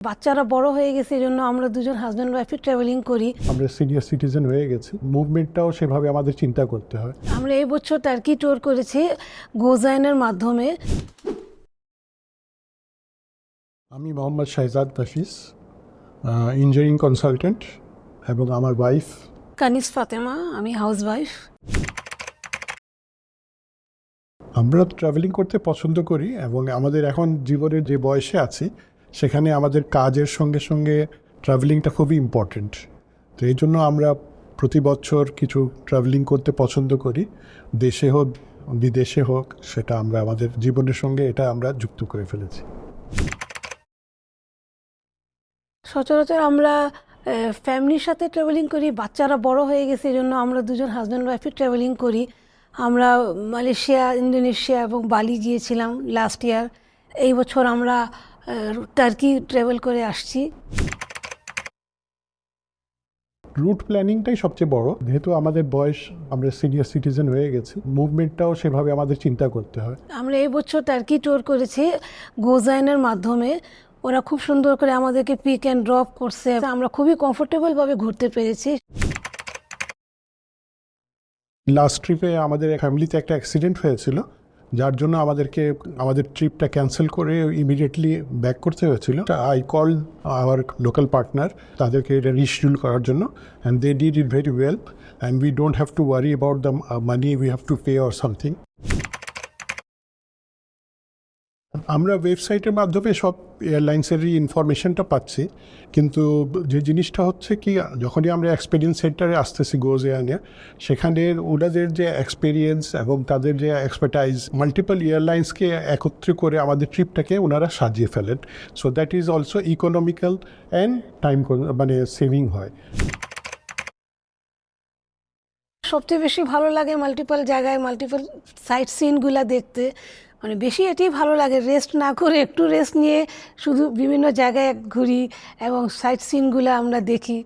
বাচ্চারা বড় হয়ে গেছে, এই জন্য আমরা দুজন হাজব্যান্ড ওয়াইফে ট্রাভেলিং করি। আমরা সিনিয়র সিটিজেন হয়ে গেছি, মুভমেন্টটাও সেভাবে আমাদের চিন্তা করতে হয়। আমরা এই বছর টার্কি ট্যুর করেছি গোজাইনের মাধ্যমে। আমি মোহাম্মদ শাহজাদ নাফিস, ইঞ্জিনিয়ারিং কনসালটেন্ট, এবং আমার ওয়াইফ কানিস ফাতেমা, আমি হাউস ওয়াইফ। আমরা ট্রাভেলিং করতে পছন্দ করি এবং আমাদের এখন জীবনের যে বয়সে আছি সেখানে আমাদের কাজের সঙ্গে সঙ্গে ট্রাভেলিংটা খুবই ইম্পর্ট্যান্ট। তো এই জন্য আমরা প্রতি বছর কিছু ট্রাভেলিং করতে পছন্দ করি, দেশে হোক বিদেশে হোক, সেটা আমরা আমাদের জীবনের সঙ্গে এটা আমরা যুক্ত করে ফেলেছি। সচরাচর আমরা ফ্যামিলির সাথে ট্রাভেলিং করি। বাচ্চারা বড় হয়ে গেছে, এই জন্য আমরা দুজন হাজব্যান্ড ওয়াইফে ট্রাভেলিং করি। আমরা মালয়েশিয়া, ইন্দোনেশিয়া এবং বালি গিয়েছিলাম লাস্ট ইয়ার। এই বছর আমরা টার্কি ট্রাভেল করে আসছি। রুট প্ল্যানিংটাই সবচেয়ে বড়, যেহেতু আমাদের বয়স, আমরা সিনিয়র সিটিজেন হয়ে গেছি, মুভমেন্টটাও সেভাবে আমাদের চিন্তা করতে হয়। আমরা এই বছর টার্কি ট্যুর করেছি গোজাইনের মাধ্যমে। ওরা খুব সুন্দর করে আমাদেরকে পিক অ্যান্ড ড্রপ করছে, আমরা খুবই কমফোর্টেবলভাবে ঘুরতে পেরেছি। লাস্ট ট্রিপে আমাদের ফ্যামিলিতে একটা অ্যাক্সিডেন্ট হয়েছিল, যার জন্য আমাদের ট্রিপটা ক্যান্সেল করে ইমিডিয়েটলি ব্যাক করতে হয়েছিল। I call our local partner, তাদেরকে এটা রিশিডিউল করার জন্য, and they did it very well, and we don't have to worry about the money we have to pay or something. আমরা ওয়েবসাইটের মাধ্যমে সব এয়ারলাইন্সেরই ইনফরমেশনটা পাচ্ছি, কিন্তু যে জিনিসটা হচ্ছে কি, যখনই আমরা এক্সপেরিয়েন্স সেন্টারে আসতেছি গোজ এয়ারে, সেখানে ওনাদের যে এক্সপেরিয়েন্স এবং তাদের যে এক্সপার্টাইজ, মাল্টিপল এয়ারলাইন্সকে একত্রে করে আমাদের ট্রিপটাকে ওনারা সাজিয়ে ফেলেন। So that is also economical and time saving হয়। সবচেয়ে বেশি ভালো লাগে মাল্টিপল জায়গায় মাল্টিপল সাইট সিনগুলা দেখতে। মানে বেশি এটাই ভালো লাগে, রেস্ট না করে একটু রেস্ট নিয়ে শুধু বিভিন্ন জায়গায় ঘুরি এবং সাইট সিনগুলো আমরা দেখি।